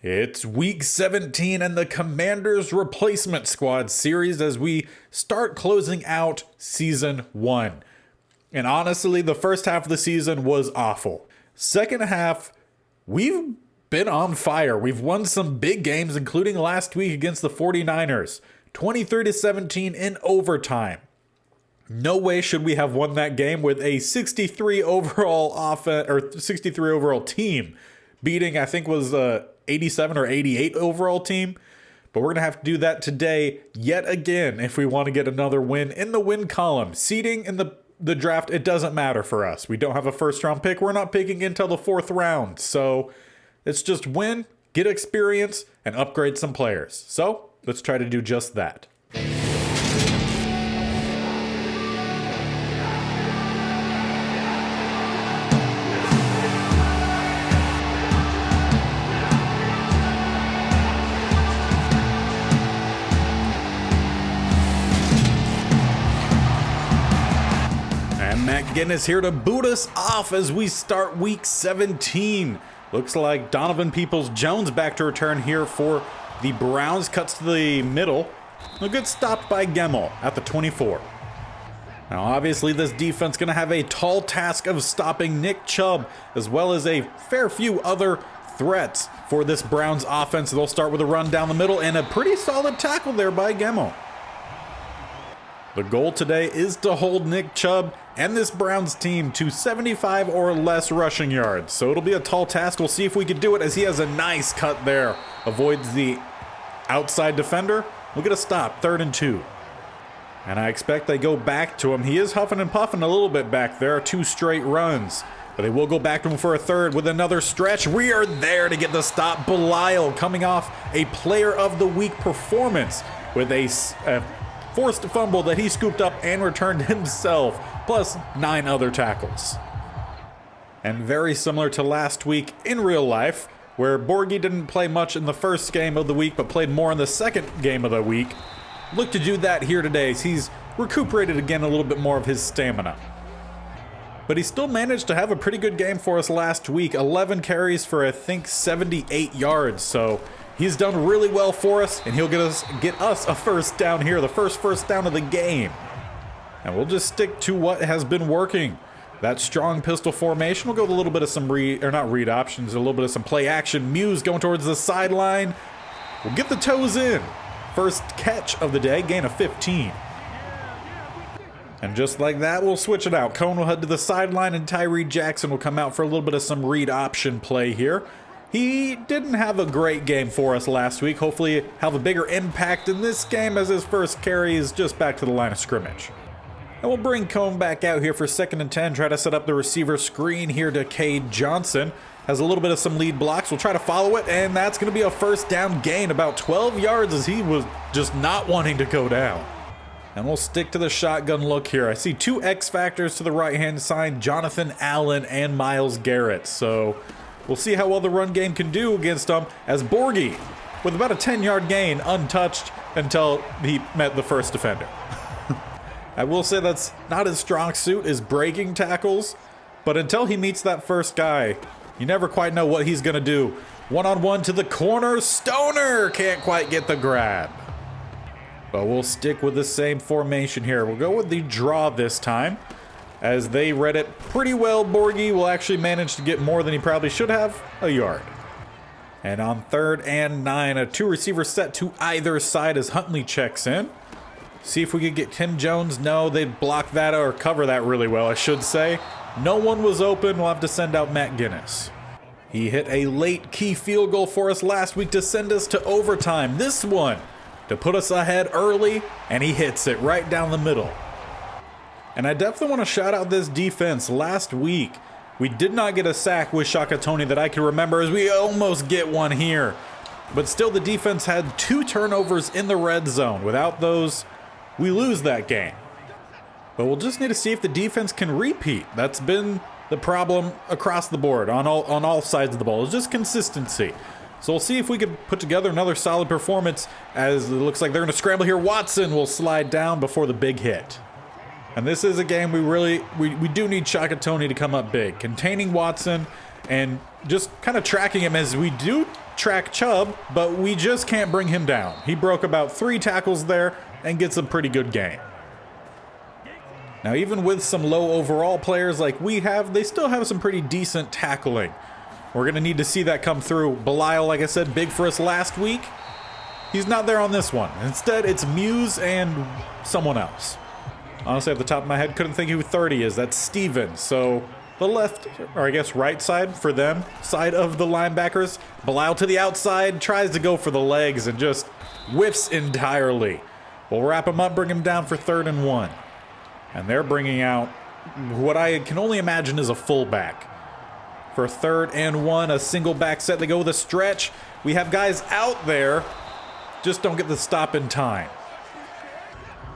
It's week 17 and the Commanders Replacement Squad series as we start closing out season 1. And honestly, the first half of the season was awful. Second half, we've been on fire. We've won some big games, including last week against the 49ers. 23-17 in overtime. No way should we have won that game with a 63 overall offense or 63 overall team beating, I think was 87 or 88 overall team. But we're going to have to do that today yet again if we want to get another win in the win column. Seeding in the draft, it doesn't matter for us. We don't have a first round pick. We're not picking until the 4th round. So it's just win, get experience, and upgrade some players. So let's try to do just that. Matt Guinness here to boot us off as we start week 17. Looks like Donovan Peoples-Jones back to return here for the Browns. Cuts to the middle. A good stop by Gemmell at the 24. Now obviously this defense going to have a tall task of stopping Nick Chubb as well as a fair few other threats for this Browns offense. They'll start with a run down the middle and a pretty solid tackle there by Gemmell. The goal today is to hold Nick Chubb and this Browns team to 75 or less rushing yards. So it'll be a tall task. We'll see if we can do it as he has a nice cut there. Avoids the outside defender. We'll get a stop, 3rd and 2. And I expect they go back to him. He is huffing and puffing a little bit back there. 2 straight runs. But they will go back to him for a 3rd with another stretch. We are there to get the stop. Belial coming off a player of the week performance with a forced fumble that he scooped up and returned himself, plus 9 other tackles. And very similar to last week in real life, where Borghi didn't play much in the first game of the week, but played more in the second game of the week. Look to do that here today as he's recuperated again a little bit more of his stamina. But he still managed to have a pretty good game for us last week. 11 carries for, I think, 78 yards, so he's done really well for us, and he'll get us a first down here, the first down of the game. And we'll just stick to what has been working. That strong pistol formation. We'll go with a little bit of some not read options, a little bit of some play action. Muse going towards the sideline. We'll get the toes in. First catch of the day, gain of 15. And just like that, we'll switch it out. Coan will head to the sideline, and Tyree Jackson will come out for a little bit of some read option play here. He didn't have a great game for us last week. Hopefully have a bigger impact in this game as his first carry is just back to the line of scrimmage. And we'll bring Coan back out here for 2nd and 10. Try to set up the receiver screen here to Cade Johnson. Has a little bit of some lead blocks. We'll try to follow it, and that's going to be a first down gain, about 12 yards as he was just not wanting to go down. And we'll stick to the shotgun look here. I see 2 X factors to the right-hand side, Jonathan Allen and Myles Garrett. So we'll see how well the run game can do against them as Borghi, with about a 10-yard gain, untouched until he met the first defender. I will say that's not his strong suit, is breaking tackles, but until he meets that first guy, you never quite know what he's going to do. One-on-one to the corner, Stoner can't quite get the grab. But we'll stick with the same formation here. We'll go with the draw this time, as they read it pretty well. Borghi will actually manage to get more than he probably should have, a yard. And on 3rd and 9, a 2-receiver set to either side as Huntley checks in. See if we could get Tim Jones. No, they'd block that or cover that really well, I should say. No one was open. We'll have to send out Matt Guinness. He hit a late key field goal for us last week to send us to overtime. This one to put us ahead early, and he hits it right down the middle. And I definitely want to shout out this defense. Last week, we did not get a sack with Shaka Toney that I can remember, as we almost get one here. But still, the defense had 2 turnovers in the red zone. Without those, we lose that game. But we'll just need to see if the defense can repeat. That's been the problem across the board on all sides of the ball. It's just consistency. So we'll see if we can put together another solid performance, as it looks like they're going to scramble here. Watson will slide down before the big hit. And this is a game we do need Shaka Toney to come up big. Containing Watson and just kind of tracking him as we do track Chubb, but we just can't bring him down. He broke about 3 tackles there and gets a pretty good gain. Now, even with some low overall players like we have, they still have some pretty decent tackling. We're going to need to see that come through. Belial, like I said, big for us last week. He's not there on this one. Instead, it's Muse and someone else. Honestly, at the top of my head, couldn't think who 30 is. That's Steven. So the left, or I guess right side for them, side of the linebackers. Belial to the outside, tries to go for the legs and just whiffs entirely. We'll wrap him up, bring him down for 3rd and 1. And they're bringing out what I can only imagine is a fullback. For 3rd and 1, a single back set. They go with a stretch. We have guys out there, just don't get the stop in time.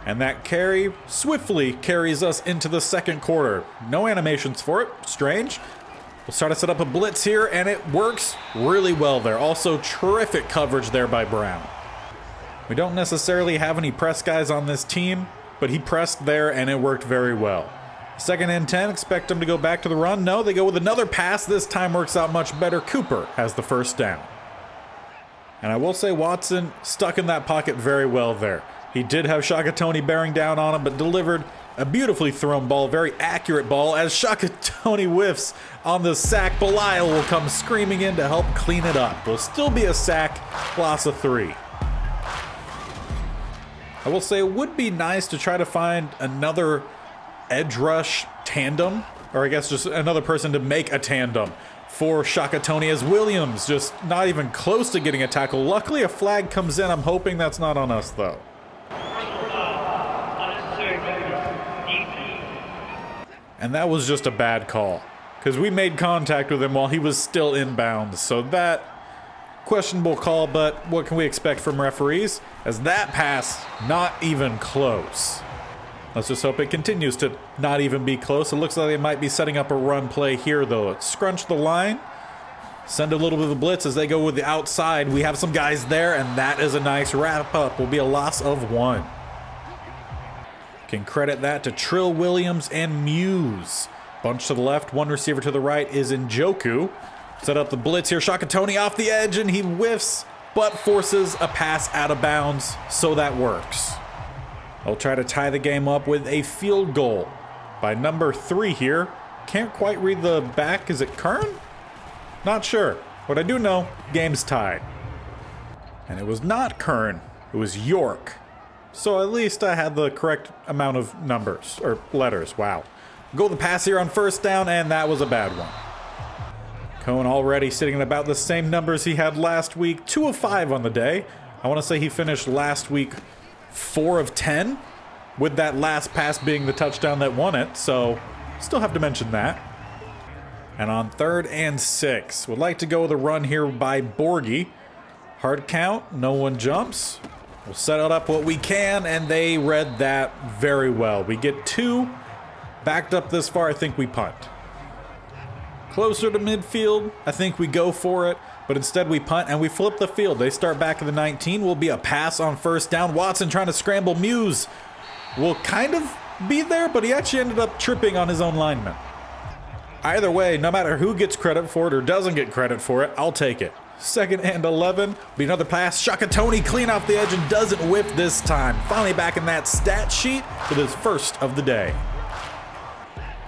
And that carry swiftly carries us into the 2nd quarter. No animations for it. Strange. We'll start to set up a blitz here, and it works really well there. Also, terrific coverage there by Brown. We don't necessarily have any press guys on this team, but he pressed there, and it worked very well. 2nd and 10, expect them to go back to the run. No, they go with another pass. This time works out much better. Cooper has the 1st down. And I will say Watson stuck in that pocket very well there. He did have Shakatoni bearing down on him, but delivered a beautifully thrown ball, very accurate ball. As Shakatoni whiffs on the sack, Belial will come screaming in to help clean it up. Will still be a sack, loss of 3. I will say it would be nice to try to find another edge rush tandem, or I guess just another person to make a tandem for Shakatoni, as Williams just not even close to getting a tackle. Luckily, a flag comes in. I'm hoping that's not on us, though. And that was just a bad call, because we made contact with him while he was still inbounds. So that questionable call, but what can we expect from referees? As that pass, not even close. Let's just hope it continues to not even be close. It looks like they might be setting up a run play here, though. Let's scrunch the line, send a little bit of a blitz as they go with the outside. We have some guys there, and that is a nice wrap-up. Will be a loss of 1. Can credit that to Trill Williams and Muse. Bunch to the left, 1 receiver to the right is Njoku. Set up the blitz here. Shakatoni off the edge, and he whiffs, but forces a pass out of bounds, so that works. They'll try to tie the game up with a field goal by number 3 here. Can't quite read the back. Is it Kern? Not sure. What I do know, game's tied. And it was not Kern. It was York. So at least I had the correct amount of numbers, or letters. Wow. Go the pass here on 1st down, and that was a bad one. Coan already sitting at about the same numbers he had last week. 2 of 5 on the day. I want to say he finished last week 4 of 10, with that last pass being the touchdown that won it. So still have to mention that. And on 3rd and 6, would like to go with a run here by Borgie. Hard count, no one jumps. We'll set it up what we can, and they read that very well. We get 2, backed up this far, I think we punt. Closer to midfield, I think we go for it, but instead we punt and we flip the field. They start back at the 19, will be a pass on 1st down. Watson trying to scramble. Muse will kind of be there, but he actually ended up tripping on his own lineman. Either way, no matter who gets credit for it or doesn't get credit for it, I'll take it. 2nd and 11, be another pass. Shakatoni clean off the edge and doesn't whiff this time. Finally back in that stat sheet with his 1st of the day.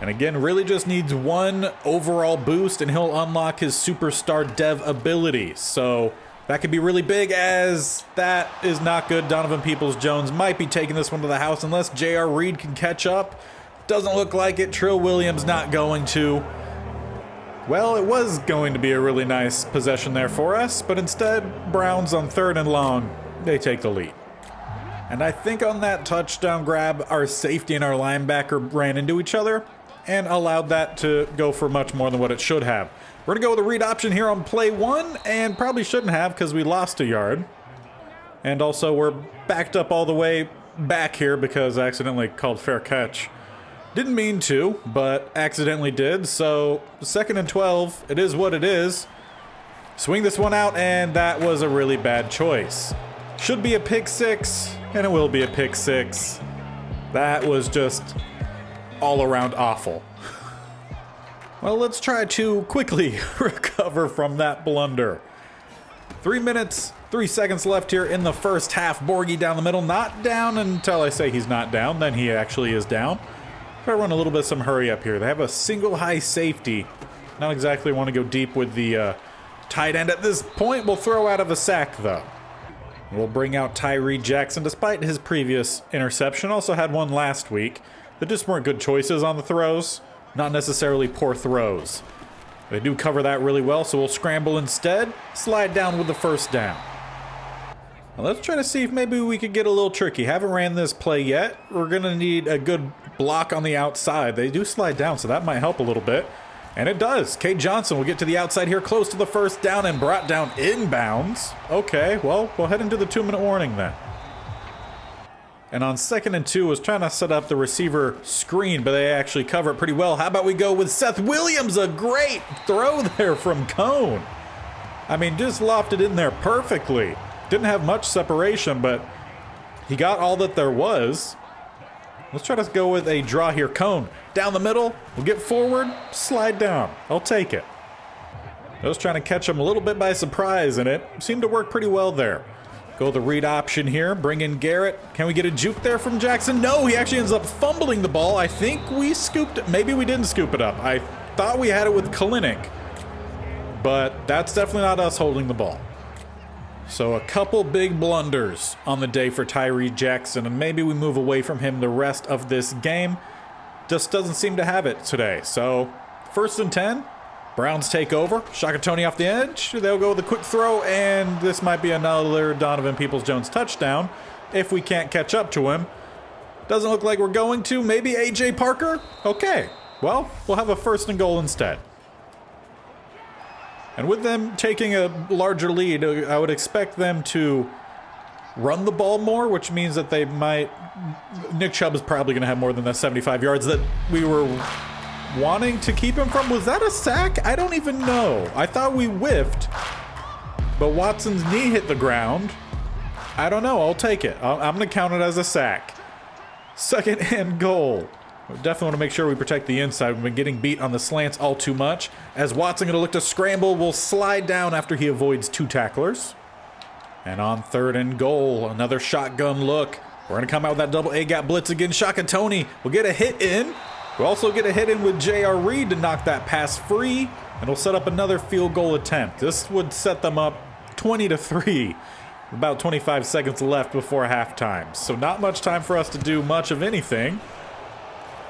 And again, really just needs 1 overall boost and he'll unlock his superstar dev ability. So that could be really big, as that is not good. Donovan Peoples-Jones might be taking this one to the house unless J.R. Reed can catch up. Doesn't look like it. Trill Williams not going to. Well, it was going to be a really nice possession there for us, but instead, Browns on 3rd and long, they take the lead. And I think on that touchdown grab, our safety and our linebacker ran into each other and allowed that to go for much more than what it should have. We're going to go with a read option here on play 1, and probably shouldn't have because we lost a yard. And also, we're backed up all the way back here because I accidentally called fair catch. Didn't mean to, but accidentally did. So 2nd and 12, it is what it is. Swing this one out, and that was a really bad choice. Should be a pick 6, and it will be a pick 6. That was just all around awful. Well, let's try to quickly recover from that blunder. 3 minutes, 3 seconds left here in the first half. Borgie down the middle, not down until I say he's not down. Then he actually is down. Try to run a little bit some hurry up here. They have a single high safety. Not exactly want to go deep with the tight end at this point. We'll throw out of a sack, though. We'll bring out Tyree Jackson, despite his previous interception. Also had one last week. They just weren't good choices on the throws. Not necessarily poor throws. They do cover that really well, so we'll scramble instead. Slide down with the first down. Now let's try to see if maybe we could get a little tricky. Haven't ran this play yet. We're going to need a good block on the outside. They do slide down, so that might help a little bit. And it does. Kate Johnson will get to the outside here, close to the first down, and brought down inbounds. Okay, well, we'll head into the 2-minute warning then. And on 2nd and 2, was trying to set up the receiver screen, but they actually cover it pretty well. How about we go with Seth Williams? A great throw there from Coan. I mean, just lofted in there perfectly. Didn't have much separation, but he got all that there was. Let's try to go with a draw here. Coan down the middle. We'll get forward, slide down. I'll take it. I was trying to catch him a little bit by surprise, and it seemed to work pretty well there. Go the read option here. Bring in Garrett. Can we get a juke there from Jackson? No, he actually ends up fumbling the ball. I think we scooped it. Maybe we didn't scoop it up. I thought we had it with Kalinick, but that's definitely not us holding the ball. So a couple big blunders on the day for Tyree Jackson, and maybe we move away from him the rest of this game. Just doesn't seem to have it today. So 1st and 10. Browns take over. Shakatoni off the edge. They'll go with a quick throw, and this might be another Donovan Peoples-Jones touchdown if we can't catch up to him. Doesn't look like we're going to. Maybe A.J. Parker? Okay. Well, we'll have a 1st and goal instead. And with them taking a larger lead, I would expect them to run the ball more, which means that they might... Nick Chubb is probably going to have more than the 75 yards that we were wanting to keep him from. Was that a sack? I don't even know. I thought we whiffed, but Watson's knee hit the ground. I don't know. I'll take it. I'm going to count it as a sack. 2nd and goal. We definitely want to make sure we protect the inside. We've been getting beat on the slants all too much. As Watson going to look to scramble, will slide down after he avoids 2 tacklers. And on 3rd and goal, another shotgun look. We're going to come out with that double A-gap blitz again. Shakatoni will get a hit in. We'll also get a hit in with J.R. Reed to knock that pass free. And we'll set up another field goal attempt. This would set them up 20-3. About 25 seconds left before halftime. So not much time for us to do much of anything.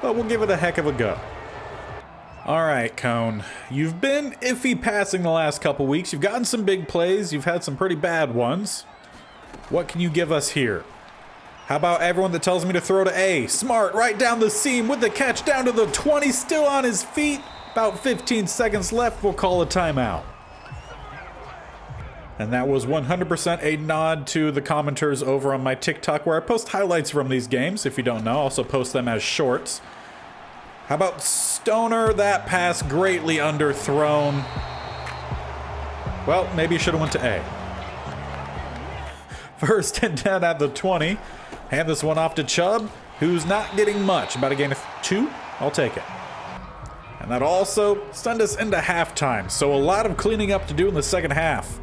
But we'll give it a heck of a go. All right, Coan. You've been iffy passing the last couple weeks. You've gotten some big plays. You've had some pretty bad ones. What can you give us here? How about everyone that tells me to throw to A? Smart, right down the seam with the catch down to the 20, still on his feet. About 15 seconds left. We'll call a timeout. And that was 100% a nod to the commenters over on my TikTok, where I post highlights from these games. If you don't know, I also post them as shorts. How about Stoner? That pass greatly underthrown. Well, maybe you should have went to A. 1st and 10 at the 20. Hand this one off to Chubb, who's not getting much. About a gain of 2. I'll take it. And that also sent us into halftime. So a lot of cleaning up to do in the second half.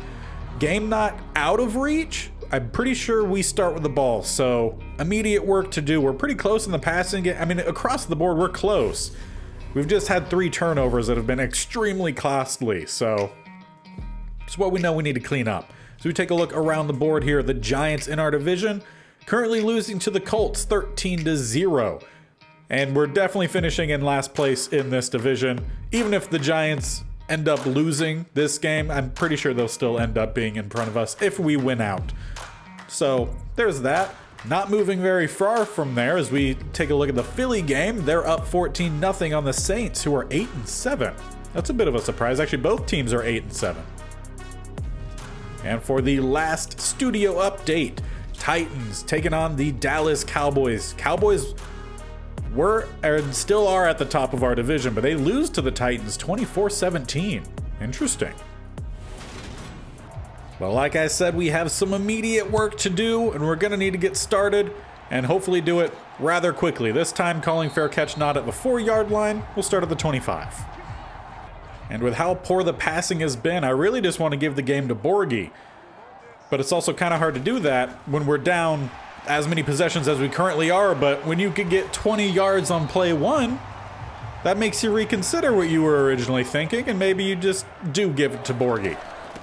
Game not out of reach. I'm pretty sure we start with the ball. So immediate work to do. We're pretty close in the passing game. I mean, across the board, we're close. We've just had 3 turnovers that have been extremely costly. So it's what we know we need to clean up. So we take a look around the board here. The Giants in our division currently losing to the Colts 13-0. And we're definitely finishing in last place in this division. Even if the Giants end up losing this game, I'm pretty sure they'll still end up being in front of us if we win out. So there's that. Not moving very far from there as we take a look at the Philly game. They're up 14-0 on the Saints, who are 8-7. That's a bit of a surprise. Actually, both teams are 8-7. And for the last studio update, Titans taking on the Dallas Cowboys. Cowboys were and still are at the top of our division, but they lose to the Titans 24-17. Interesting. Well, like I said, we have some immediate work to do, and we're going to need to get started and hopefully do it rather quickly. This time calling fair catch not at the 4-yard line. We'll start at the 25. And with how poor the passing has been, I really just want to give the game to Borgie. But it's also kind of hard to do that when we're down as many possessions as we currently are. But when you could get 20 yards on play one, that makes you reconsider what you were originally thinking, and maybe you just do give it to Borgie.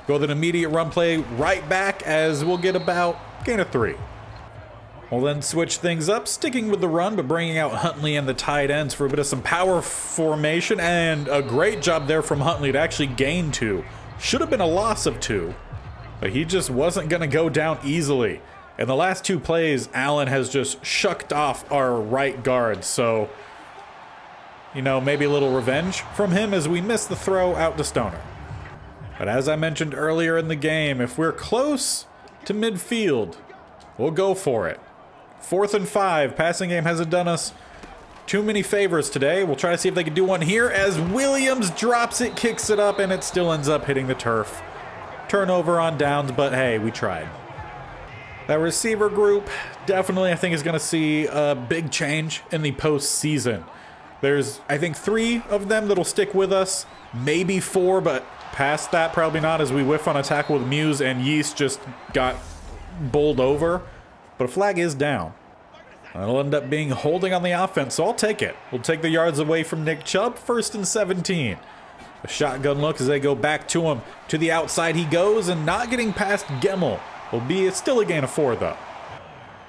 Go with an immediate run play right back, as we'll get about gain of 3. We'll then switch things up, sticking with the run, but bringing out Huntley and the tight ends for a bit of some power formation, and a great job there from Huntley to actually gain 2. Should have been a loss of 2, but he just wasn't going to go down easily. In the last 2 plays, Allen has just shucked off our right guard, so, you know, maybe a little revenge from him as we miss the throw out to Stoner. But as I mentioned earlier in the game, if we're close to midfield, we'll go for it. 4th and 5, passing game hasn't done us too many favors today. We'll try to see if they can do one here as Williams drops it, kicks it up, and it still ends up hitting the turf. Turnover on downs, but hey, we tried. That receiver group definitely, I think, is going to see a big change in the postseason. There's, I think, 3 of them that'll stick with us, maybe 4, but past that, probably not, as we whiff on a tackle with Muse and Yeast just got bowled over. But a flag is down. It'll end up being holding on the offense, so I'll take it. We'll take the yards away from Nick Chubb, 1st and 17. A shotgun look as they go back to him. To the outside he goes, and not getting past Gemmel. Will be still a gain of 4, though.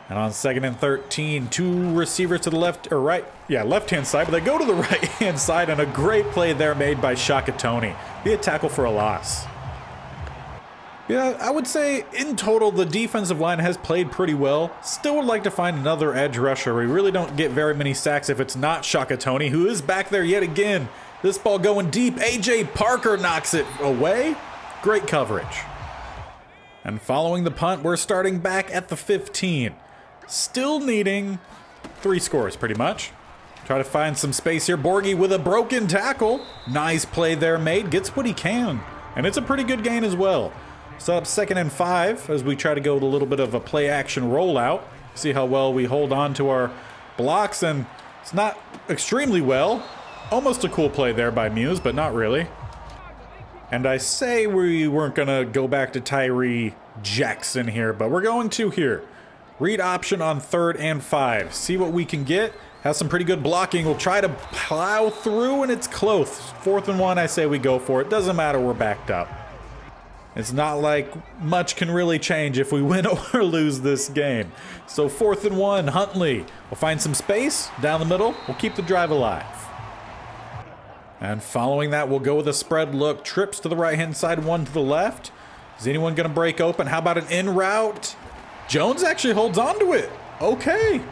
And on 2nd and 13, 2 receivers to the left, or right, yeah, left-hand side, but they go to the right-hand side, and a great play there made by Shakatoni. Be a tackle for a loss. Yeah, I would say in total the defensive line has played pretty well. Still would like to find another edge rusher. We really don't get very many sacks if it's not Shakatoni, who is back there yet again. This ball going deep. AJ Parker knocks it away. Great coverage. And following the punt, we're starting back at the 15. Still needing 3 scores, pretty much. Try to find some space here. Borgie with a broken tackle. Nice play there made. Gets what he can. And it's a pretty good gain as well. Set up 2nd and 5 as we try to go with a little bit of a play action rollout. See how well we hold on to our blocks, and it's not extremely well. Almost a cool play there by Muse, but not really. And I say we weren't going to go back to Tyree Jackson here, but we're going to here. Read option on 3rd and 5. See what we can get. Has some pretty good blocking. We'll try to plow through, and it's close. 4th and 1, I say we go for it. Doesn't matter, we're backed up. It's not like much can really change if we win or lose this game. So 4th and 1, Huntley. We'll find some space down the middle. We'll keep the drive alive. And following that, we'll go with a spread look. Trips to the right-hand side, 1 to the left. Is anyone going to break open? How about an in route? Jones actually holds on to it. Okay.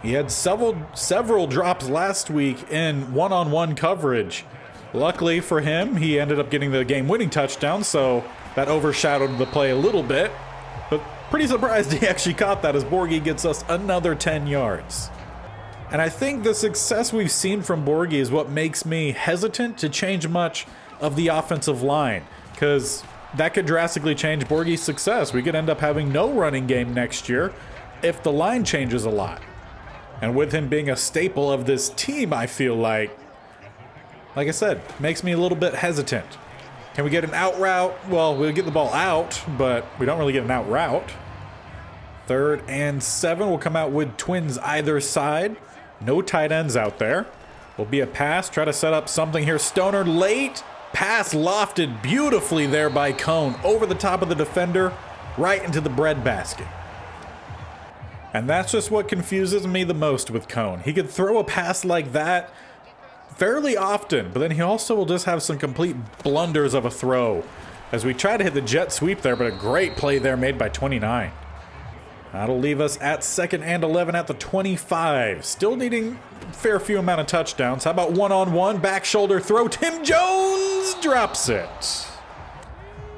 He had several drops last week in one-on-one coverage. Luckily for him, he ended up getting the game-winning touchdown, so that overshadowed the play a little bit. But pretty surprised he actually caught that as Borgie gets us another 10 yards. And I think the success we've seen from Borgie is what makes me hesitant to change much of the offensive line, because that could drastically change Borgie's success. We could end up having no running game next year if the line changes a lot. And with him being a staple of this team, I feel like I said, makes me a little bit hesitant. Can we get an out route? Well, we'll get the ball out, but we don't really get an out route. 3rd and 7 will come out with twins either side. No tight ends out there. Will be a pass. Try to set up something here. Stoner late. Pass lofted beautifully there by Coan. Over the top of the defender. Right into the breadbasket. And that's just what confuses me the most with Coan. He could throw a pass like that fairly often, but then he also will just have some complete blunders of a throw. As we try to hit the jet sweep there, but a great play there made by 29. That'll leave us at 2nd and 11 at the 25. Still needing a fair few amount of touchdowns. How about one-on-one, back shoulder throw? Tim Jones drops it.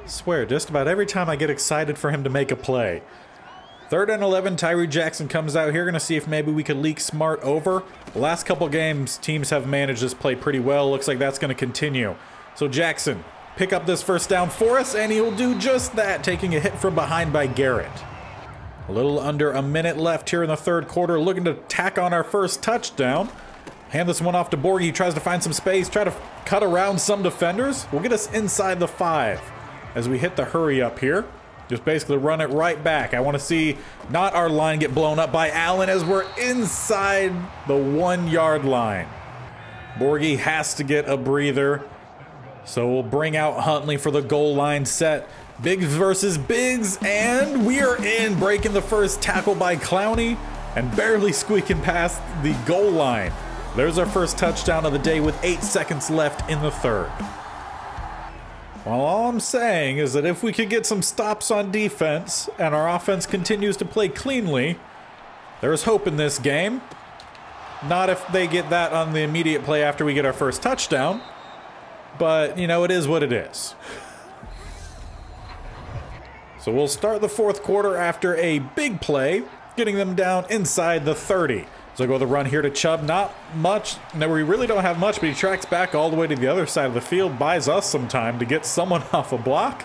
I swear, just about every time I get excited for him to make a play. 3rd and 11, Tyree Jackson comes out here. Going to see if maybe we could leak Smart over. The last couple games, teams have managed this play pretty well. Looks like that's going to continue. So Jackson, pick up this 1st down for us, and he'll do just that, taking a hit from behind by Garrett. A little under a minute left here in the 3rd quarter, looking to tack on our first touchdown. Hand this one off to Borgie. He tries to find some space, try to cut around some defenders. We'll get us inside the 5 as we hit the hurry up here. Just basically run it right back. I want to see not our line get blown up by Allen as we're inside the 1-yard line. Borgie has to get a breather. So we'll bring out Huntley for the goal line set. Biggs versus Biggs, and we are in, breaking the first tackle by Clowney and barely squeaking past the goal line. There's our first touchdown of the day with 8 seconds left in the third. Well, all I'm saying is that if we could get some stops on defense and our offense continues to play cleanly, there's hope in this game. Not if they get that on the immediate play after we get our first touchdown, but, you know, it is what it is. So we'll start the fourth quarter after a big play, getting them down inside the 30. So go the run here to Chubb. Not much. No, we really don't have much, but he tracks back all the way to the other side of the field, buys us some time to get someone off a block.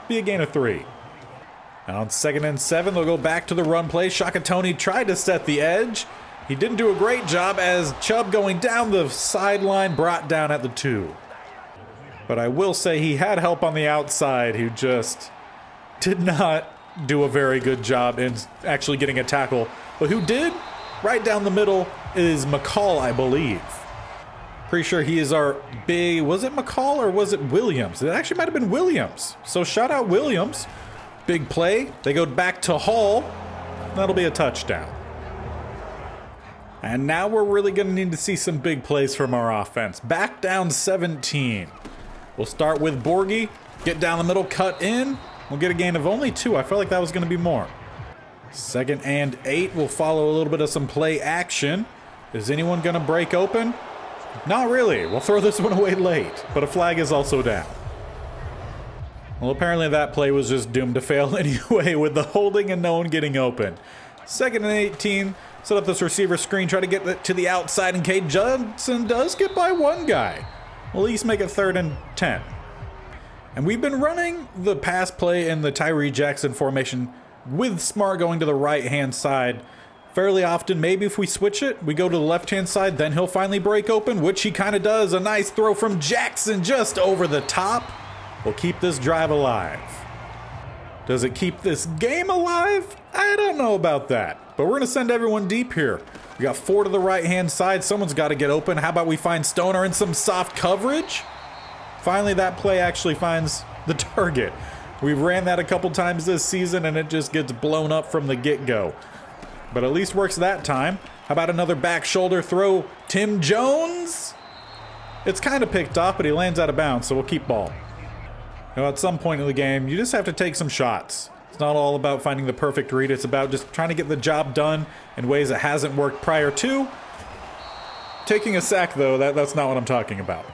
Be a gain of 3. Now on 2nd and 7, they'll go back to the run play. Shakatoni tried to set the edge. He didn't do a great job as Chubb going down the sideline brought down at the 2. But I will say he had help on the outside who just did not do a very good job in actually getting a tackle. But who did? Right down the middle is McCall, I believe. Pretty sure he is our big... Was it McCall or was it Williams? It actually might have been Williams. So shout out Williams. Big play. They go back to Hall. That'll be a touchdown. And now we're really going to need to see some big plays from our offense. Back down 17. We'll start with Borgie. Get down the middle, cut in. We'll get a gain of only 2. I felt like that was going to be more. 2nd and 8. We'll follow a little bit of some play action. Is anyone going to break open? Not really. We'll throw this one away late, but a flag is also down. Well, apparently that play was just doomed to fail anyway with the holding and no one getting open. 2nd and 18. Set up this receiver screen, try to get it to the outside, and Cade Johnson does get by one guy. We'll at least make it 3rd and 10. And we've been running the pass play in the Tyree Jackson formation with Smart going to the right-hand side fairly often. Maybe if we switch it, we go to the left-hand side, then he'll finally break open, which he kind of does. A nice throw from Jackson just over the top. We'll keep this drive alive. Does it keep this game alive? I don't know about that, but we're going to send everyone deep here. We got 4 to the right-hand side. Someone's got to get open. How about we find Stoner in some soft coverage? Finally, that play actually finds the target. We've ran that a couple times this season, and it just gets blown up from the get-go. But at least works that time. How about another back shoulder throw? Tim Jones? It's kind of picked off, but he lands out of bounds, so we'll keep ball. You know, at some point in the game, you just have to take some shots. It's not all about finding the perfect read. It's about just trying to get the job done in ways that hasn't worked prior to. Taking a sack, though, that's not what I'm talking about.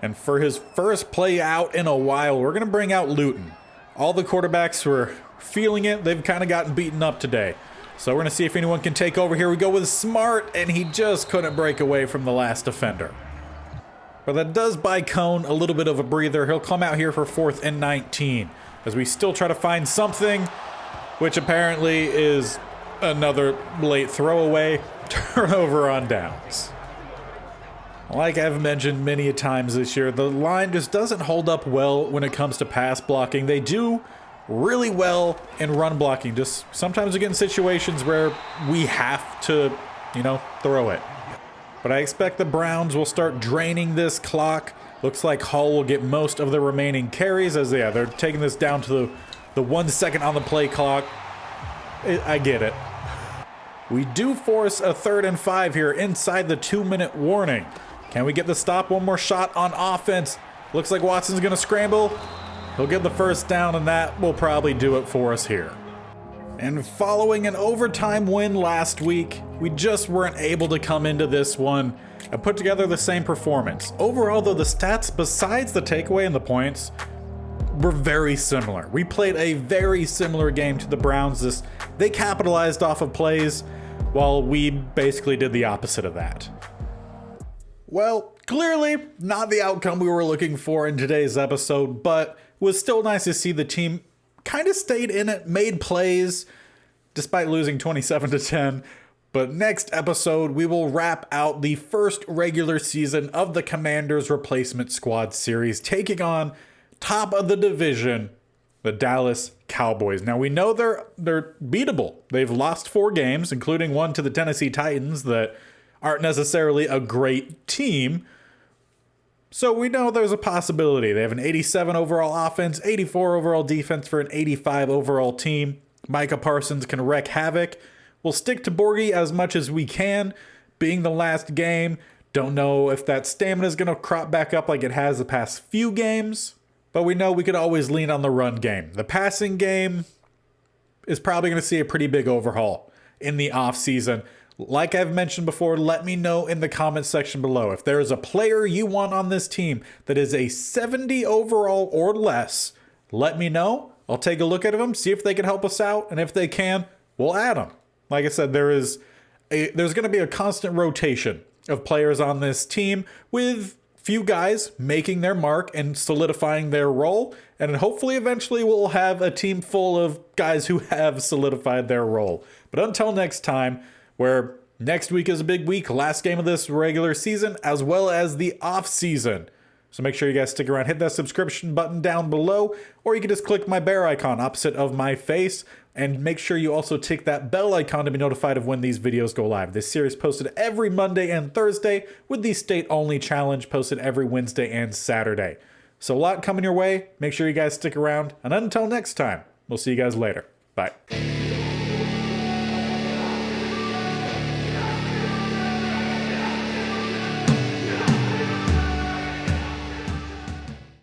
And for his first play out in a while, we're going to bring out Luton. All the quarterbacks were feeling it. They've kind of gotten beaten up today. So we're going to see if anyone can take over. Here we go with Smart, and he just couldn't break away from the last defender. But that does buy Coan a little bit of a breather. He'll come out here for 4th and 19 as we still try to find something, which apparently is another late throwaway, turnover on downs. Like I've mentioned many a times this year, the line just doesn't hold up well when it comes to pass blocking. They do really well in run blocking. Just sometimes we get in situations where we have to, throw it. But I expect the Browns will start draining this clock. Looks like Hall will get most of the remaining carries as they're taking this down to the 1 second on the play clock. I get it. We do force a 3rd and 5 here inside the 2-minute warning. Can we get the stop? One more shot on offense. Looks like Watson's going to scramble. He'll get the first down, and that will probably do it for us here. And following an overtime win last week, we just weren't able to come into this one and put together the same performance. Overall, though, the stats, besides the takeaway and the points, were very similar. We played a very similar game to the Browns. They capitalized off of plays, while we basically did the opposite of that. Well, clearly not the outcome we were looking for in today's episode, but it was still nice to see the team kind of stayed in it, made plays, despite losing 27-10. But next episode, we will wrap out the first regular season of the Commanders Replacement Squad series, taking on top of the division, the Dallas Cowboys. Now, we know they're beatable. They've lost 4 games, including one to the Tennessee Titans that aren't necessarily a great team. So we know there's a possibility. They have an 87 overall offense, 84 overall defense for an 85 overall team. Micah Parsons can wreak havoc. We'll stick to Borgie as much as we can, being the last game. Don't know if that stamina is going to crop back up like it has the past few games, but we know we could always lean on the run game. The passing game is probably going to see a pretty big overhaul in the offseason. Like I've mentioned before, let me know in the comments section below. If there is a player you want on this team that is a 70 overall or less, let me know. I'll take a look at them, see if they can help us out, and if they can, we'll add them. Like I said, there's going to be a constant rotation of players on this team with few guys making their mark and solidifying their role. And hopefully eventually we'll have a team full of guys who have solidified their role. But until next time, where next week is a big week, last game of this regular season, as well as the off season. So make sure you guys stick around, hit that subscription button down below, or you can just click my bear icon opposite of my face, and make sure you also tick that bell icon to be notified of when these videos go live. This series posted every Monday and Thursday, with the state-only challenge posted every Wednesday and Saturday. So a lot coming your way. Make sure you guys stick around, and until next time, we'll see you guys later. Bye.